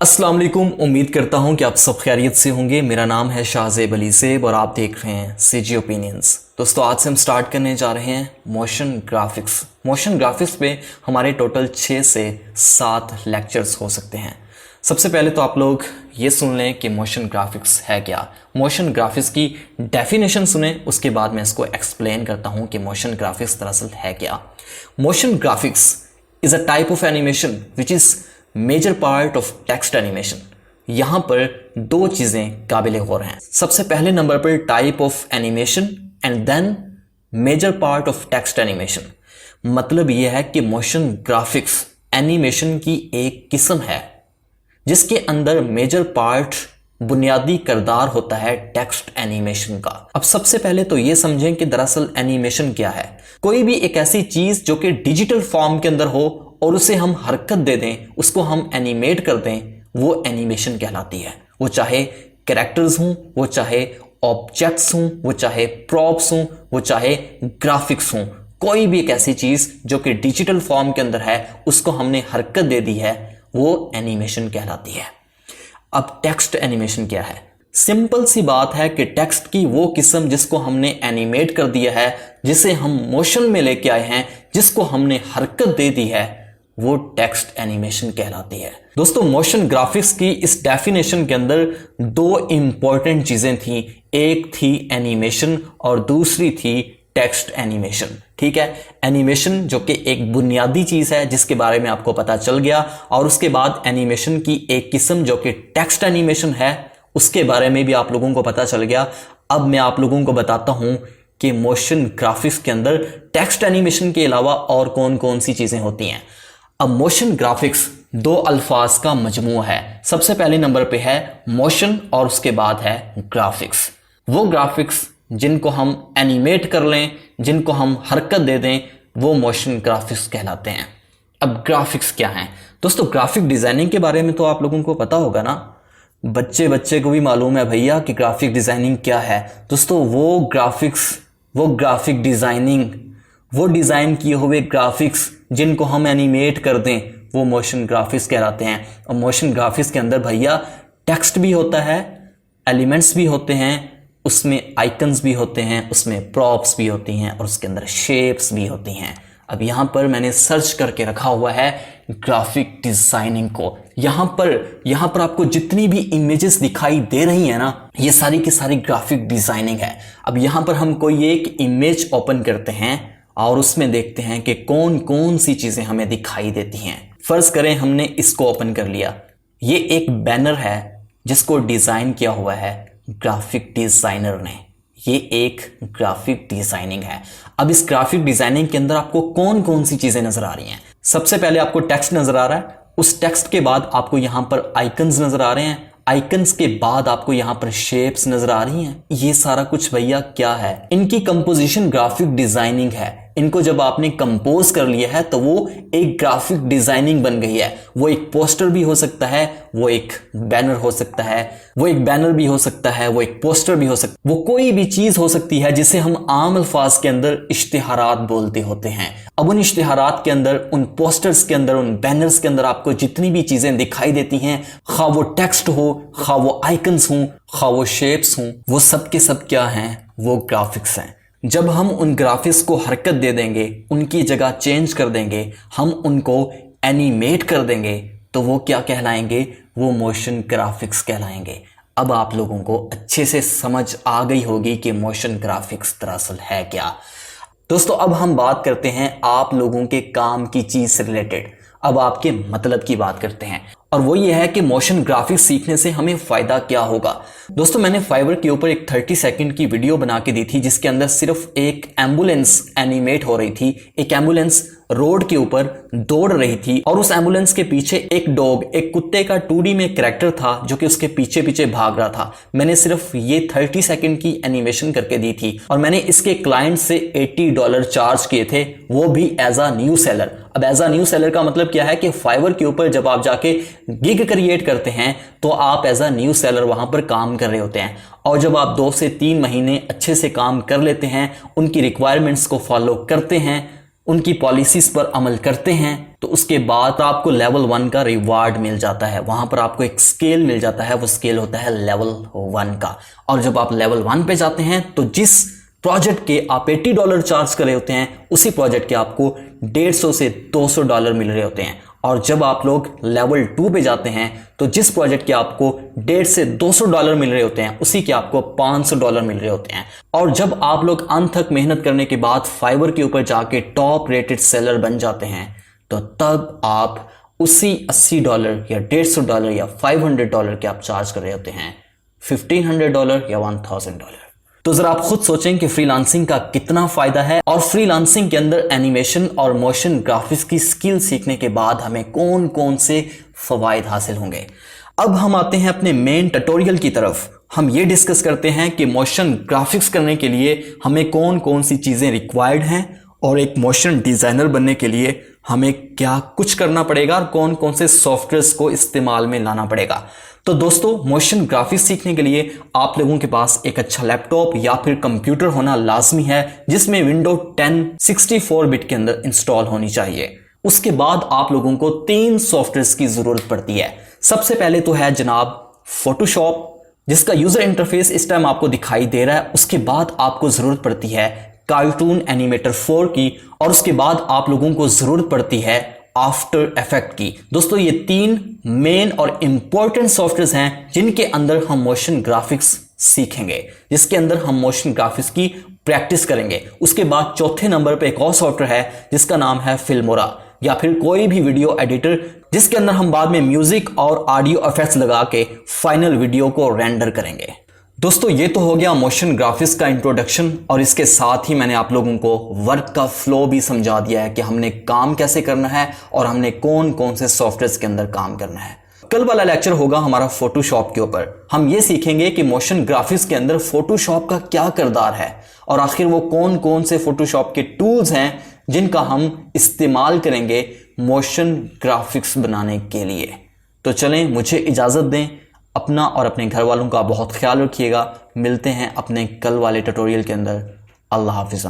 अस्सलाम वालेकुम। उम्मीद करता हूं कि आप सब खैरियत से होंगे। मेरा नाम है शाहज़ेब अली ज़ेब और आप देख रहे हैं सीजी ओपिनियंस। दोस्तों, आज से हम स्टार्ट करने जा रहे हैं मोशन ग्राफिक्स। मोशन ग्राफिक्स पे हमारे टोटल 6 से 7 लेक्चर्स हो सकते हैं। सबसे पहले तो आप लोग ये सुन लें कि मोशन ग्राफिक्स है क्या। मोशन ग्राफिक्स की डेफिनेशन सुने, उसके बाद मैं इसको एक्सप्लेन करता हूँ कि मोशन ग्राफिक्स दरअसल है क्या। Motion graphics is a type of animation which is major part of text animation. यहां पर दो चीजें काबिल गौर हैं। सबसे पहले नंबर पर type of animation and then major part of text animation. मतलब यह है कि मोशन ग्राफिक्स एनिमेशन की एक किस्म है जिसके अंदर मेजर पार्ट बुनियादी किरदार होता है टेक्स्ट एनिमेशन का। अब सबसे पहले तो यह समझें कि दरअसल एनिमेशन क्या है। कोई भी एक ऐसी चीज जो कि डिजिटल फॉर्म के अंदर हो और उसे हम हरकत दे दें, उसको हम एनिमेट कर दें, वो एनिमेशन कहलाती है। वो चाहे कैरेक्टर्स हों, वो चाहे ऑब्जेक्ट्स हों, वो चाहे प्रॉप्स हों, वो चाहे ग्राफिक्स हों, कोई भी एक ऐसी चीज जो कि डिजिटल फॉर्म के अंदर है उसको हमने हरकत दे दी है, वो एनिमेशन कहलाती है। अब टेक्स्ट एनिमेशन क्या है? सिंपल सी बात है कि टेक्स्ट की वो किस्म जिसको हमने एनिमेट कर दिया है, जिसे हम मोशन में लेके आए हैं, जिसको हमने हरकत दे दी है, वो टेक्स्ट एनिमेशन कहलाती है। दोस्तों, मोशन ग्राफिक्स की इस डेफिनेशन के अंदर दो इंपॉर्टेंट चीजें थी। एक थी एनिमेशन और दूसरी थी टेक्स्ट एनिमेशन। ठीक है, एनिमेशन जो कि एक बुनियादी चीज है जिसके बारे में आपको पता चल गया, और उसके बाद एनिमेशन की एक किस्म जो कि टेक्स्ट एनिमेशन है उसके बारे में भी आप लोगों को पता चल गया। अब मैं आप लोगों को बताता हूं कि मोशन ग्राफिक्स के अंदर टेक्स्ट एनिमेशन के अलावा और कौन कौन सी चीजें होती हैं। अब मोशन ग्राफिक्स दो अल्फाज का मजमू है। सबसे पहले नंबर पे है मोशन और उसके बाद है ग्राफिक्स। वो ग्राफिक्स जिनको हम एनिमेट कर लें, जिनको हम हरकत दे दें, वो मोशन ग्राफिक्स कहलाते हैं। अब ग्राफिक्स क्या हैं? दोस्तों, ग्राफिक डिजाइनिंग के बारे में तो आप लोगों को पता होगा ना। बच्चे को भी मालूम है भैया कि ग्राफिक डिजाइनिंग क्या है। दोस्तों, वो ग्राफिक डिजाइनिंग, वो डिजाइन किए हुए ग्राफिक्स जिनको हम एनिमेट कर दें, वो मोशन ग्राफिक्स कहलाते हैं। और मोशन ग्राफिक्स के अंदर भैया टेक्स्ट भी होता है, एलिमेंट्स भी होते हैं, उसमें आइकन्स भी होते हैं, उसमें प्रॉप्स भी होती हैं और उसके अंदर शेप्स भी होती हैं। अब यहाँ पर मैंने सर्च करके रखा हुआ है ग्राफिक डिजाइनिंग को। यहाँ पर आपको जितनी भी इमेजेस दिखाई दे रही है ना, ये सारी की सारी ग्राफिक डिजाइनिंग है। अब यहाँ पर हम कोई एक इमेज ओपन करते हैं और उसमें देखते हैं कि कौन कौन सी चीजें हमें दिखाई देती हैं। फर्ज करें हमने इसको ओपन कर लिया। ये एक बैनर है जिसको डिजाइन किया हुआ है ग्राफिक डिजाइनर ने। ये एक ग्राफिक डिजाइनिंग है। अब इस ग्राफिक डिजाइनिंग के अंदर आपको कौन कौन सी चीजें नजर आ रही हैं? सबसे पहले आपको टेक्स्ट नजर आ रहा है, उस टेक्स्ट के बाद आपको यहां पर आइकन्स नजर आ रहे हैं, आइकन्स के बाद आपको यहां पर शेप्स नजर आ रही हैं। ये सारा कुछ भैया क्या है? इनकी कंपोजिशन ग्राफिक डिजाइनिंग है। इनको जब आपने कंपोज कर लिया है तो वो एक ग्राफिक डिजाइनिंग बन गई है। वो एक पोस्टर भी हो सकता है, वो एक बैनर हो सकता है, वो एक बैनर भी हो सकता है, वो एक पोस्टर भी हो सकता है, वो कोई भी चीज हो सकती है जिसे हम आम अल्फाज के अंदर इश्तिहारात बोलते होते हैं। अब उन इश्तिहारात के अंदर, उन पोस्टर्स के अंदर, उन बैनर्स के अंदर आपको जितनी भी चीजें दिखाई देती हैं, खा वो टेक्स्ट हो, खा वो आइकन्स हों, खा वो शेप्स हों, वो सब के सब क्या हैं? वो ग्राफिक्स हैं। जब हम उन ग्राफिक्स को हरकत दे देंगे, उनकी जगह चेंज कर देंगे, हम उनको एनिमेट कर देंगे, तो वो क्या कहलाएंगे? वो मोशन ग्राफिक्स कहलाएंगे। अब आप लोगों को अच्छे से समझ आ गई होगी कि मोशन ग्राफिक्स दरअसल है क्या। दोस्तों, अब हम बात करते हैं आप लोगों के काम की चीज से रिलेटेड। अब आपके मतलब की बात करते हैं, और वो ये है कि मोशन ग्राफिक्स सीखने से हमें फायदा क्या होगा। दोस्तों, मैंने फाइवर के ऊपर एक 30 सेकंड की वीडियो बना के दी थी जिसके अंदर सिर्फ एक एम्बुलेंस एनिमेट हो रही थी। एक एम्बुलेंस रोड के ऊपर दौड़ रही थी और उस एम्बुलेंस के पीछे एक डॉग, एक कुत्ते का 2D में कैरेक्टर था जो कि उसके पीछे पीछे भाग रहा था। मैंने सिर्फ ये 30 सेकंड की एनिमेशन करके दी थी और मैंने इसके क्लाइंट से $80 चार्ज किए थे, वो भी एज अ न्यू सेलर। अब एज अ न्यू सेलर का मतलब क्या है कि फाइवर के ऊपर जब आप जाके गिग क्रिएट करते हैं तो आप एज अ न्यू सेलर वहां पर काम कर रहे होते हैं, और जब आप 2 से 3 महीने अच्छे से काम कर लेते हैं, उनकी रिक्वायरमेंट्स को फॉलो करते हैं, उनकी पॉलिसीज पर अमल करते हैं तो उसके बाद आपको लेवल 1 का रिवार्ड मिल जाता है। वहां पर आपको एक स्केल मिल जाता है, वो स्केल होता है लेवल 1 का। और जब आप लेवल 1 पे जाते हैं तो जिस प्रोजेक्ट के आप $80 चार्ज कर रहे होते हैं, उसी प्रोजेक्ट के आपको $150 से $200 मिल रहे होते हैं। और जब आप लोग लेवल 2 पे जाते हैं तो जिस प्रोजेक्ट के आपको $150 से $200 मिल रहे होते हैं, उसी के आपको $500 मिल रहे होते हैं। और जब आप लोग अंत तक मेहनत करने के बाद फाइवर के ऊपर जाके टॉप रेटेड सेलर बन जाते हैं, तो तब आप उसी $80 या $150 या $500 के आप चार्ज कर रहे होते हैं, $1500 या $1000। तो जरा आप खुद सोचें कि फ्रीलांसिंग का कितना फायदा है और फ्रीलांसिंग के अंदर एनिमेशन और मोशन ग्राफिक्स की स्किल सीखने के बाद हमें कौन कौन से फवायद हासिल होंगे। अब हम आते हैं अपने मेन ट्यूटोरियल की तरफ। हम ये डिस्कस करते हैं कि मोशन ग्राफिक्स करने के लिए हमें कौन कौन सी चीजें रिक्वायर्ड हैं और एक मोशन डिजाइनर बनने के लिए हमें क्या कुछ करना पड़ेगा और कौन कौन से सॉफ्टवेयर्स को इस्तेमाल में लाना पड़ेगा। तो दोस्तों, मोशन ग्राफिक्स सीखने के लिए आप लोगों के पास एक अच्छा लैपटॉप या फिर कंप्यूटर होना लाजमी है, जिसमें विंडो 10 64 बिट के अंदर इंस्टॉल होनी चाहिए। उसके बाद आप लोगों को 3 सॉफ्टवेयर्स की जरूरत पड़ती है। सबसे पहले तो है जनाब फोटोशॉप, जिसका यूजर इंटरफेस इस टाइम आपको दिखाई दे रहा है। उसके बाद आपको जरूरत पड़ती है कार्टून एनिमेटर 4 की, और उसके बाद आप लोगों को जरूरत पड़ती है आफ्टर इफेक्ट की। दोस्तों, ये 3 मेन और इंपॉर्टेंट सॉफ्टवेयर्स हैं जिनके अंदर हम मोशन ग्राफिक्स सीखेंगे, जिसके अंदर हम मोशन ग्राफिक्स की प्रैक्टिस करेंगे। उसके बाद चौथे नंबर पे एक और सॉफ्टवेयर है जिसका नाम है फिल्मोरा, या फिर कोई भी वीडियो एडिटर, जिसके अंदर हम बाद में म्यूजिक और ऑडियो इफेक्ट्स लगा के फाइनल वीडियो को रेंडर करेंगे। दोस्तों, ये तो हो गया मोशन ग्राफिक्स का इंट्रोडक्शन, और इसके साथ ही मैंने आप लोगों को वर्क का फ्लो भी समझा दिया है कि हमने काम कैसे करना है और हमने कौन कौन से सॉफ्टवेयर्स के अंदर काम करना है। कल वाला लेक्चर होगा हमारा फोटोशॉप के ऊपर। हम ये सीखेंगे कि मोशन ग्राफिक्स के अंदर फोटोशॉप का क्या किरदार है और आखिर वो कौन कौन से फोटोशॉप के टूल्स हैं जिनका हम इस्तेमाल करेंगे मोशन ग्राफिक्स बनाने के लिए। तो चलें, मुझे इजाजत दें। अपना और अपने घर वालों का बहुत ख्याल रखिएगा। मिलते हैं अपने कल वाले ट्यूटोरियल के अंदर। अल्लाह हाफिज़।